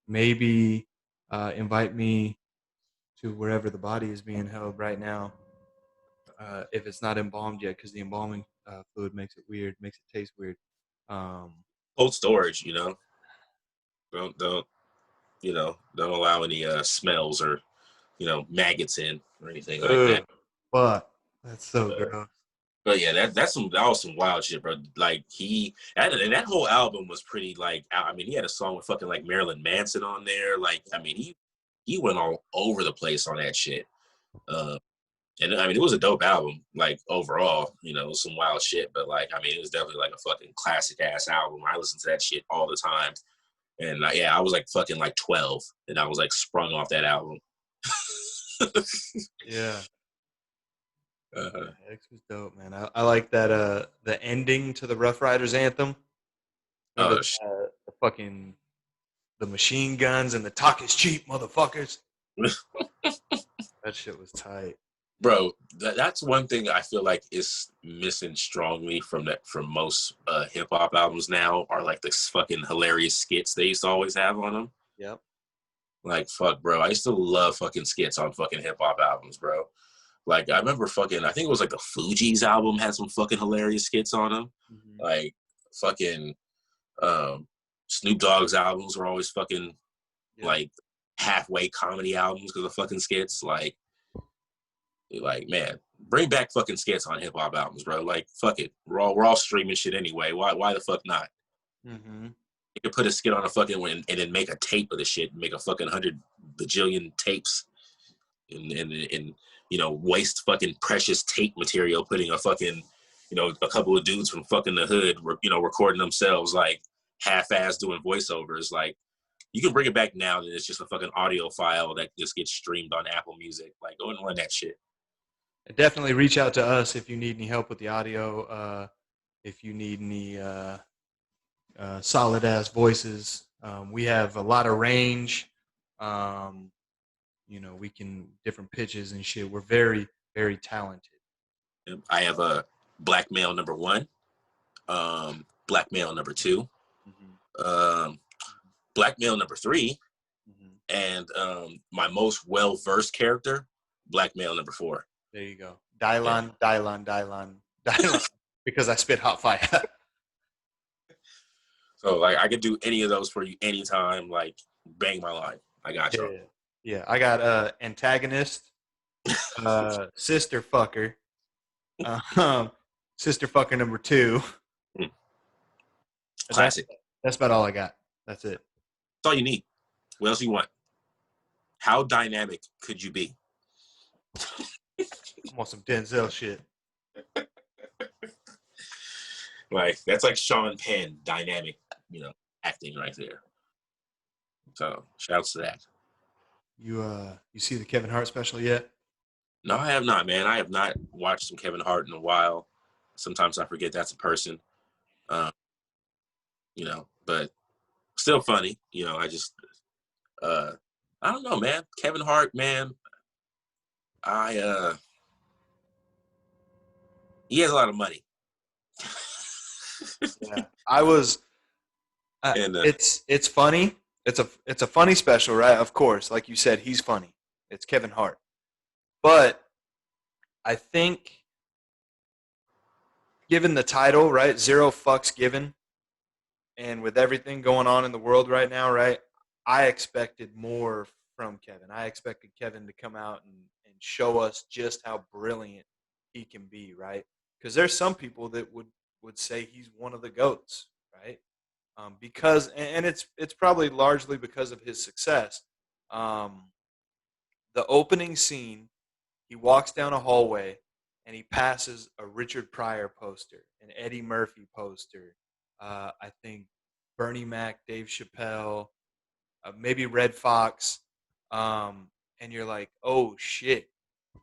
maybe invite me to wherever the body is being held right now. If it's not embalmed yet, because the embalming fluid makes it weird, makes it taste weird. Um, cold storage, don't don't allow any smells or maggots in or anything like that. ugh, but that's so Uh, gross. but yeah, that was some wild shit, bro. Like and that whole album was pretty like, I mean, he had a song with fucking like Marilyn Manson on there. Like, I mean, he went all over the place on that shit. Uh, and I mean, it was a dope album, like overall, some wild shit. But like, I mean, it was definitely like a fucking classic ass album. I listen to that shit all the time. And yeah, I was like fucking like 12, and I was like sprung off that album. Yeah. uh, Yeah, X was dope, man. I like that the ending to the Rough Riders anthem. Remember oh, the fucking the machine guns and the talk is cheap, motherfuckers. That shit was tight. bro, that's one thing I feel like is missing strongly from most hip hop albums now are like this fucking hilarious skits they used to always have on them. Yep. Like, fuck, bro, I used to love fucking skits on fucking hip hop albums, bro. Like, I remember fucking, I think it was like the Fugees album had some fucking hilarious skits on them. Mm-hmm. Like, fucking um, Snoop Dogg's albums were always fucking Yep. like halfway comedy albums because of fucking skits. Like, man, bring back fucking skits on hip hop albums, bro. Like, fuck it, we're all streaming shit anyway. Why the fuck not? Mm-hmm. You could put a skit on a fucking one and then make a tape of the shit, and make a fucking 100 bajillion tapes, and waste fucking precious tape material, putting a fucking a couple of dudes from fucking the hood, recording themselves like half-ass doing voiceovers. Like, you can bring it back now, and it's just a fucking audio file that just gets streamed on Apple Music. Like, go and run that shit. Definitely reach out to us if you need any help with the audio. If you need any solid ass voices, we have a lot of range. Um, we can different pitches and shit. We're very, very talented. I have a black male number one, black male number two, Mm-hmm. um, black male number three, Mm-hmm. and my most well versed character, black male number four. There you go. Yeah. Dylon. Because I spit hot fire. So like, I could do any of those for you anytime. Like, bang my line. I got you. Yeah. Yeah. I got antagonist, sister fucker, um, sister fucker number two. Classic. That's about all I got. That's it. That's all you need. What else you want? How dynamic could you be? I want some Denzel shit. Like, that's like Sean Penn dynamic, acting right there. So shouts to that. You see the Kevin Hart special yet? No, I have not, man. I have not watched some Kevin Hart in a while. Sometimes I forget that's a person. Um, but still funny. I just I don't know, man. Kevin Hart, man. I he has a lot of money. Yeah. I was. And It's funny. It's a funny special, right? Of course, like you said, he's funny. It's Kevin Hart, but I think given the title, right, zero fucks given, and with everything going on in the world right now, right, I expected more from Kevin. I expected Kevin to come out and show us just how brilliant he can be, right? Because there's some people that would say he's one of the goats, right? Because and it's probably largely because of his success. Um, the opening scene, he walks down a hallway and he passes a Richard Pryor poster, an Eddie Murphy poster. I think Bernie Mac, Dave Chappelle, maybe Red Fox, and you're like, oh shit,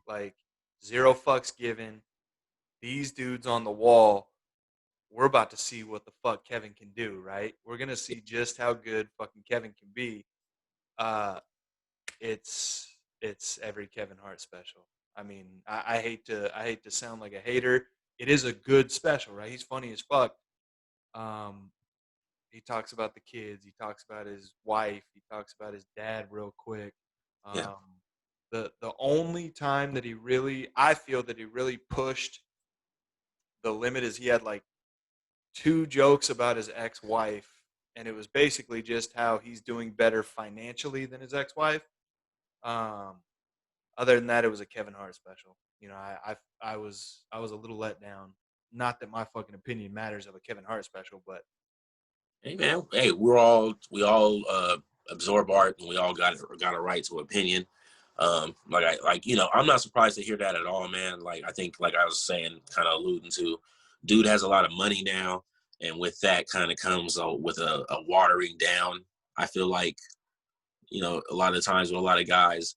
like zero fucks given. these dudes on the wall, we're about to see what the fuck Kevin can do, right? We're gonna see just how good fucking Kevin can be. Uh, it's every Kevin Hart special. I mean, I hate to sound like a hater. It is a good special, right? He's funny as fuck. Um, he talks about the kids. He talks about his wife. He talks about his dad real quick. Yeah. Um, the only time that he really, I feel that he really pushed the limit is he had like two jokes about his ex-wife, and it was basically just how he's doing better financially than his ex-wife. Um, Other than that, it was a Kevin Hart special. You know, I was a little let down. Not that my fucking opinion matters of a Kevin Hart special, but Hey man, hey, we all absorb art, and we all got a right to opinion. I'm not surprised to hear that at all, man. Like I think, like I was saying, kind of alluding to, dude has a lot of money now, and with that kind of comes with a watering down. I feel like a lot of times with a lot of guys,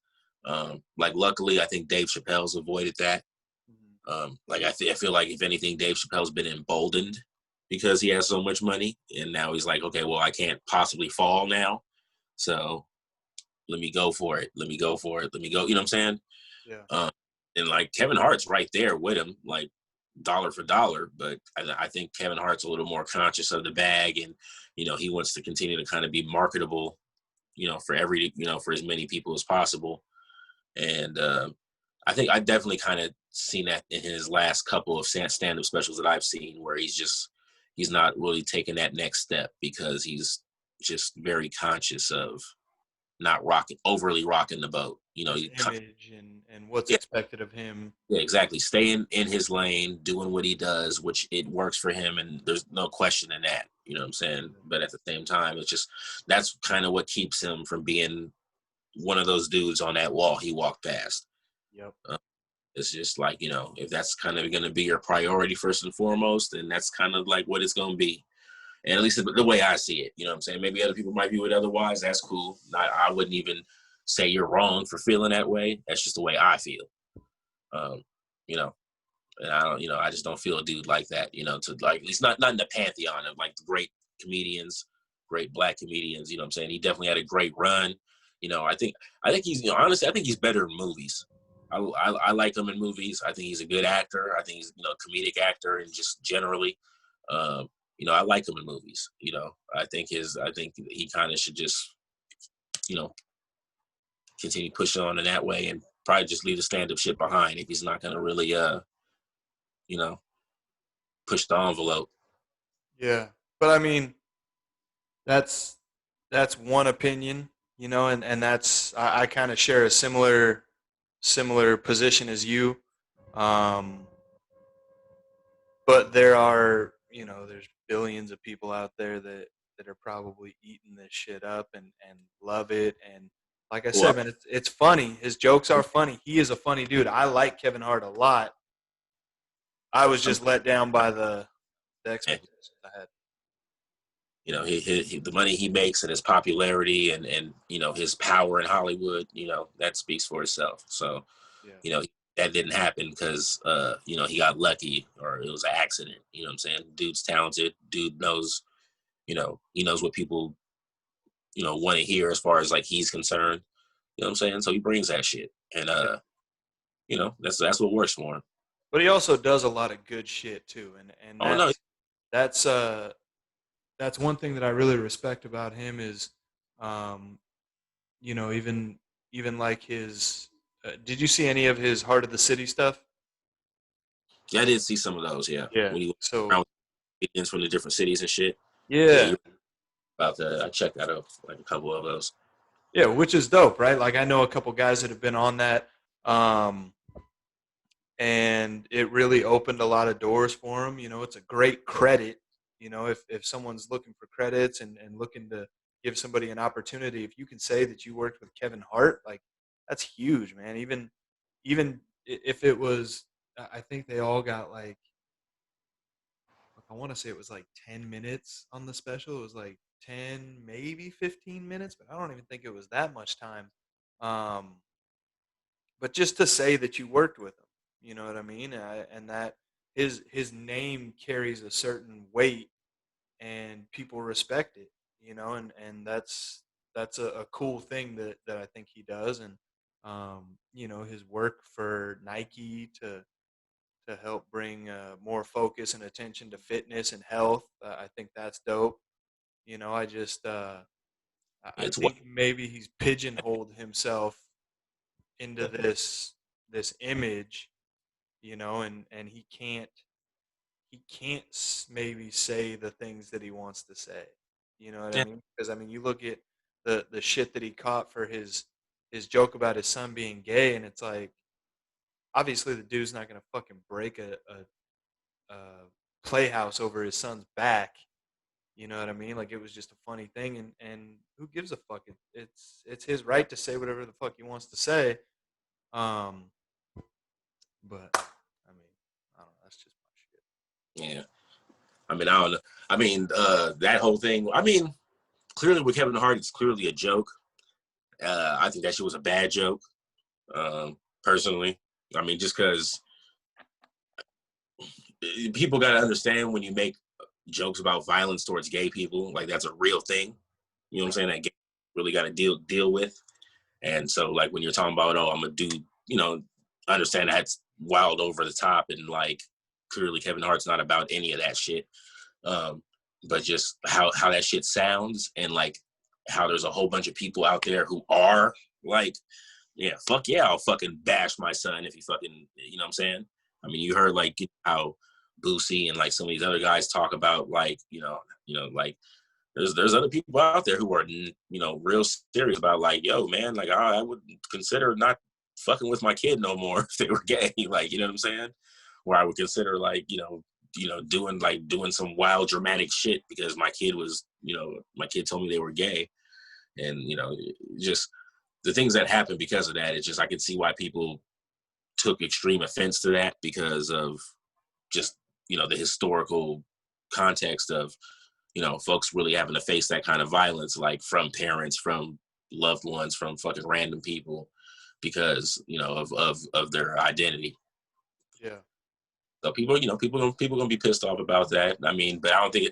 like luckily, I think Dave Chappelle's avoided that. mhm, I feel like if anything, Dave Chappelle's been emboldened because he has so much money, and now he's like, okay, well, I can't possibly fall now, so let me go for it. Let me go for it. Let me go. You know what I'm saying? yeah, Um, and like Kevin Hart's right there with him, like dollar for dollar. But I think Kevin Hart's a little more conscious of the bag, and he wants to continue to kind of be marketable, for as many people as possible. And I think I definitely kind of seen that in his last couple of stand-up specials that I've seen, where he's not really taking that next step because he's just very conscious of not overly rocking the boat. his image and what's Yeah, expected of him. yeah, exactly. Staying in his lane, doing what he does, which it works for him, and there's no question in that. You know what I'm saying? But at the same time, it's just that's kind of what keeps him from being one of those dudes on that wall he walked past. Yep. It's just like, if that's kind of going to be your priority first and foremost, then that's kind of like what it's going to be. And at least the way I see it, you know what I'm saying? Maybe other people might view it otherwise. That's cool. I wouldn't even say you're wrong for feeling that way. That's just the way I feel. Um, you know, and I don't, I just don't feel a dude like that, to like, at least not in the pantheon of like the great comedians, great black comedians, you know what I'm saying? He definitely had a great run. I think he's, honestly, I think he's better in movies. I like him in movies. I think he's a good actor. I think he's, a comedic actor and just generally, um, I like him in movies. I think he kind of should just, you know, continue pushing on in that way and probably just leave the stand-up shit behind if he's not going to really, you know, push the envelope. Yeah. But I mean, that's that's one opinion, you know, and that's I kind of share a similar position as you. Um, but there are, you know, there's billions of people out there that are probably eating this shit up and love it. And like I Well, said, man, it's funny. His jokes are funny. He is a funny dude. I like Kevin Hart a lot. I was I'm, just let down by the eh, expectations I had. the money he makes and his popularity and his power in Hollywood, that speaks for itself. So, Yeah. you know, that didn't happen because he got lucky or it was an accident. You know what I'm saying? Dude's talented. Dude knows, he knows what people, want to hear as far as like he's concerned. You know what I'm saying? So he brings that shit. And Yeah. that's what works for him. But he also does a lot of good shit too, and Oh no, that's uh that's one thing that I really respect about him is, um, you know, even like his. Did you see any of his Heart of the City stuff? yeah, I did see some of those, yeah. Yeah. When he went So around with comedians from the different cities and shit. Yeah, yeah, you're about that. I checked that out, like a couple of those. yeah, which is dope, right? Like I know a couple guys that have been on that, um, and it really opened a lot of doors for him. You know, it's a great credit. You know, if someone's looking for credits and looking to give somebody an opportunity, if you can say that you worked with Kevin Hart, like that's huge, man. Even if it was, I think they all got like I want to say it was like 10 minutes on the special. It was like 10, maybe 15 minutes, but I don't even think it was that much time. But just to say that you worked with them, you know what I mean? And that his name carries a certain weight and people respect it, and that's a cool thing that I think he does. And his work for Nike to help bring more focus and attention to fitness and health, I think that's dope. I just I It's what think maybe he's pigeonholed himself into this image, and he can't maybe say the things that he wants to say. You know what I yeah, mean? Because I mean, you look at the shit that he caught for his joke about his son being gay, and it's like obviously the dude's not gonna fucking break a playhouse over his son's back. You know what I mean? Like it was just a funny thing, and who gives a fuck? It's his right to say whatever the fuck he wants to say. Um, but I mean, I don't know. That's just my shit. yeah. I mean, I don't know. I mean, that whole thing. I mean, clearly with Kevin Hart, it's clearly a joke. I think that shit was a bad joke. Personally, I mean, just because people got to understand when you make jokes about violence towards gay people, like that's a real thing. You know what I'm saying? That gay really got to deal with. And so, like when you're talking about, oh, I'm a dude, understand that's wild over the top, and like clearly Kevin Hart's not about any of that shit. But just how that shit sounds, and like how there's a whole bunch of people out there who are like, yeah, fuck yeah, I'll fucking bash my son if he fucking, you know what I'm saying? I mean, you heard like how Boosie and like some of these other guys talk about like, like there's other people out there who are, real serious about like, yo, man, like I would consider not fucking with my kid no more if they were gay, like, you know what I'm saying? Where I would consider like, doing some wild dramatic shit because my kid was, my kid told me they were gay, and just the things that happened because of that. It's just I can see why people took extreme offense to that because of just the historical context of folks really having to face that kind of violence, like from parents, from loved ones, from fucking random people, because of their identity. Yeah. So people gonna be pissed off about that. I mean, but I don't think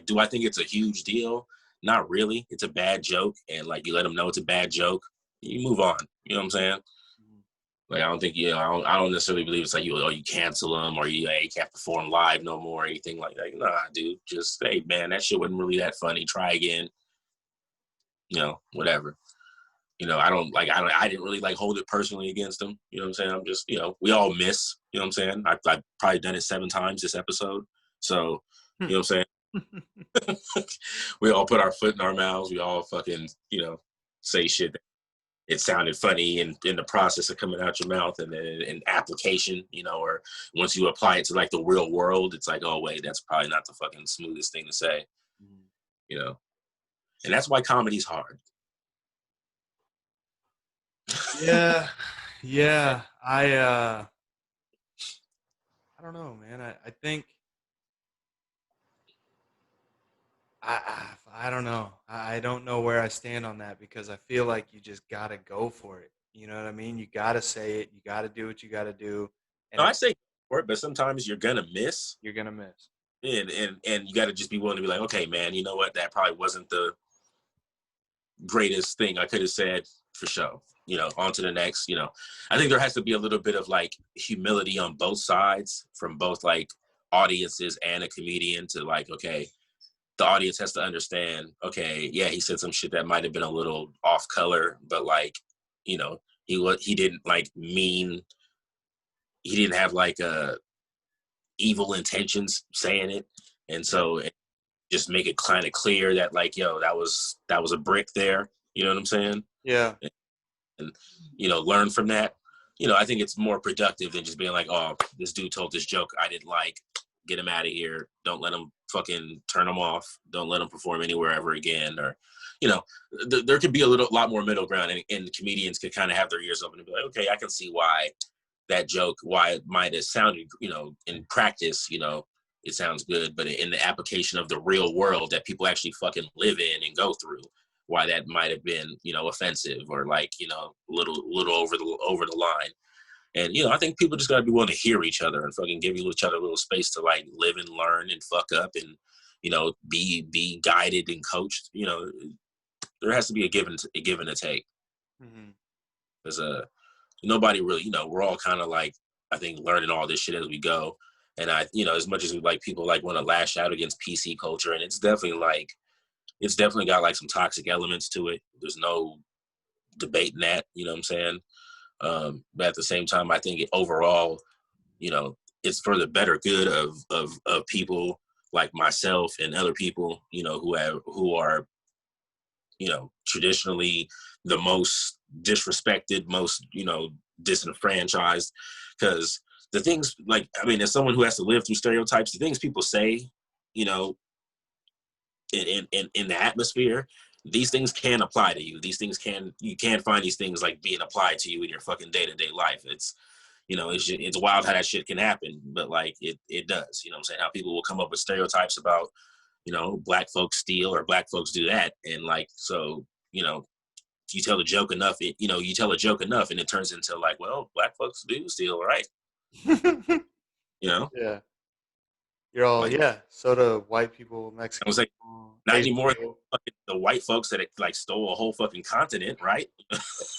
do I think it's a huge deal? Not really. It's a bad joke, and like you let them know it's a bad joke, you move on. You know what I'm saying? Mhm. Like I don't think I don't necessarily believe it's like you cancel them or you can't perform live no more or anything like that. Nah, dude, just hey man, that shit wasn't really that funny. Try again. Whatever. I didn't really like hold it personally against them. You know what I'm saying? I'm just, we all miss, you know what I'm saying? I've probably done it 7 times this episode. So, you know what I'm saying? We all put our foot in our mouths. We all fucking, say shit that it sounded funny in the process of coming out your mouth, and then in application, or once you apply it to like the real world, it's like, oh wait, that's probably not the fucking smoothest thing to say, Mhm. you know? And that's why comedy's hard. Yeah, yeah. I don't know, man. I think I don't know. I don't know where I stand on that because I feel like you just gotta go for it. You know what I mean? You gotta say it. You gotta do what you gotta do, and No, I if say for it, but sometimes you're gonna miss, you're gonna miss. and you got to just be willing to be like, okay, man, you know what? That probably wasn't the greatest thing I could have said for sure. On to the next. I think there has to be a little bit of like humility on both sides from both like audiences and a comedian to like, okay, the audience has to understand, okay, yeah, he said some shit that might have been a little off color, but like, he didn't like mean, he didn't have like evil intentions saying it, and Yeah, so just make it kind of clear that like, yo, that was a brick there. You know what I'm saying? yeah, And learn from that. I think it's more productive than just being like, oh, this dude told this joke I didn't like. Get him out of here. Don't let him fucking turn him off. Don't let him perform anywhere ever again. Or, there could be a lot more middle ground, and comedians could kind of have their ears open and be like, okay, I can see why that joke, why it might have sounded, in practice, it sounds good, but in the application of the real world that people actually fucking live in and go through, why that might have been, offensive or like, little over the line. And, you know, I think people just got to be willing to hear each other and fucking give each other a little space to like live and learn and fuck up and, you know, be guided and coached. You know, there has to be a give and a take. Mm-hmm. Because nobody really, you know, we're all kind of like, I think, learning all this shit as we go. And I, you know, as much as we like people like want to lash out against PC culture, and it's definitely got like some toxic elements to it. There's no debating that, you know what I'm saying? But at the same time, I think overall, you know, it's for the better good of people like myself and other people, you know, who are, you know, traditionally the most disrespected, most, you know, disenfranchised. Because the things like, I mean, as someone who has to live through stereotypes, the things people say, you know, in the atmosphere, these things can apply to you. You can find these things like being applied to you in your fucking day-to-day life. It's, you know, it's wild how that shit can happen, but like it does, you know what I'm saying? How people will come up with stereotypes about, you know, black folks steal or black folks do that. And like, so, you know, you tell a joke enough, and it turns into like, well, black folks do steal, right? You know, Yeah. You're all, like, yeah. So do white people, I was Mexican like, people, not Asian anymore. people. The white folks that like stole a whole fucking continent, right?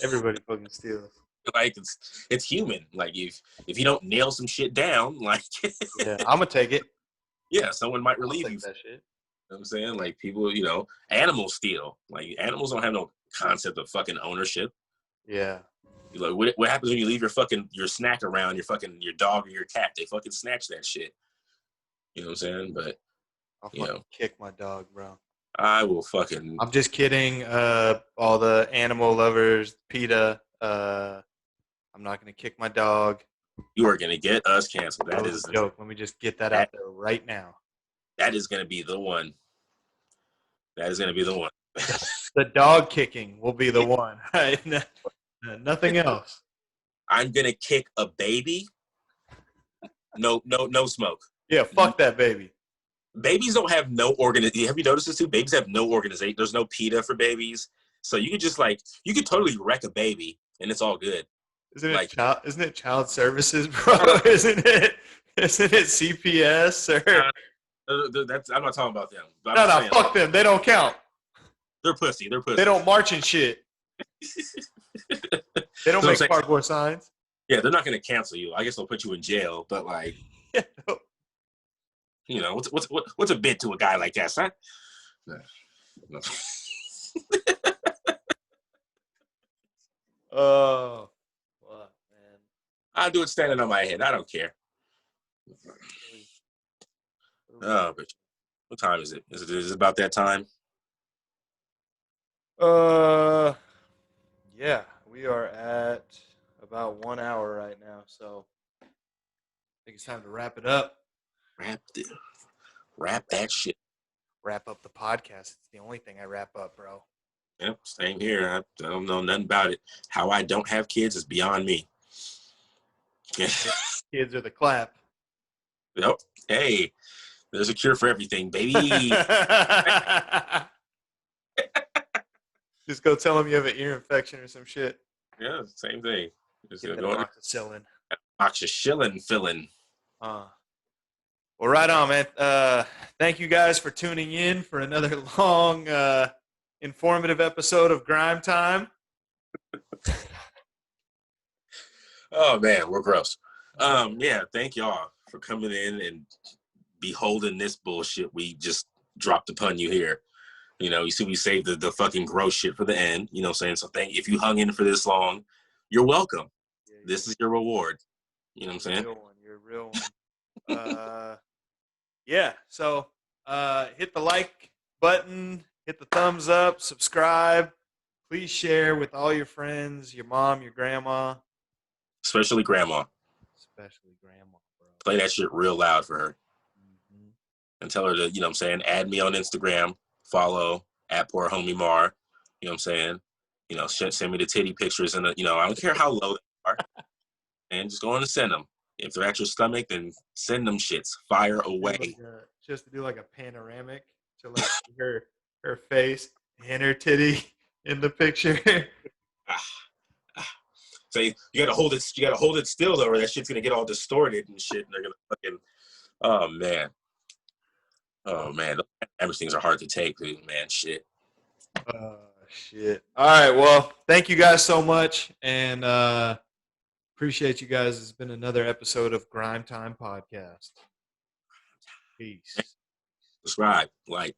Everybody fucking steals. Like it's human. Like if you don't nail some shit down, like Yeah, I'm gonna take it. yeah, someone might I'll relieve you. take that shit. You know what I'm saying? Like people, you know, animals steal. Like animals don't have no concept of fucking ownership. Yeah. You're like, what happens when you leave your snack around your dog or your cat? They fucking snatch that shit. You know what I'm saying? But I'll you fucking know, kick my dog, bro. I will fucking. I'm just kidding. All the animal lovers, PETA. I'm not gonna kick my dog. You are gonna get us canceled. That That was a is joke. Let me just get that that out there right now. that is gonna be the one. That is gonna be the one. The dog kicking will be the one, right? Nothing else. I'm gonna kick a baby. No smoke. Yeah, fuck that baby. Babies don't have no organization. Have you noticed this too? Babies have no organization. There's no PETA for babies. So you could just like, you could totally wreck a baby and it's all good. Like, Isn't it child services, bro? uh, Isn't it CPS or that's, I'm not talking about them. But I'm no, just no, saying, fuck them. They don't count. they're pussy. They're They pussy. don't march and shit. They don't So I'm make saying, cardboard signs. yeah, they're not going to cancel you. I guess they'll put you in jail. But like, Yeah, no. you know, what's a bid to a guy like that, son? No. Oh, fuck, man. I'll do it standing on my head. I don't care. Oh, but what time is it? Is it about that time? Uh, yeah, we are at about 1 hour right now, so I think it's time to wrap it up. Wrap that shit. Wrap up the podcast. It's the only thing I wrap up, bro. Yep, same here. I don't know nothing about it. How I don't have kids is beyond me. Kids are the clap. Yep. Hey, there's a cure for everything, baby. Just go tell them you have an ear infection or some shit. Yeah, same thing. Just Get that go amoxicillin. amoxicillin filling. Well, right on, man. Thank you guys for tuning in for another long, informative episode of Grime Time. Oh man, we're gross. Yeah, thank y'all for coming in and beholding this bullshit we just dropped upon you here. You know, you see we saved the fucking gross shit for the end. You know what I'm saying? So if you hung in for this long, you're welcome. Yeah, This is your reward. You know what I'm saying? You're a real one. Yeah. So hit the like button, hit the thumbs up, subscribe. Please share with all your friends, your mom, your grandma. Especially grandma. Especially grandma, bro. Play that shit real loud for her. Mm-hmm. And tell her to, you know what I'm saying, add me on Instagram, follow at poor homie Mar. You know what I'm saying? You know, send me the titty pictures and you know, I don't care how low they are. And just go on and send them. If they're at your stomach, then send them shits. Fire away. Just to do like a panoramic to like her face and her titty in the picture. So you gotta hold it. You gotta hold it still though, or that shit's gonna get all distorted and shit. And they're gonna fucking. Oh man. Oh man. Those things are hard to take, dude. Man, shit. Shit. All right. Well, thank you guys so much, and appreciate you guys. It's been another episode of Grime Time Podcast. Peace. Subscribe, like.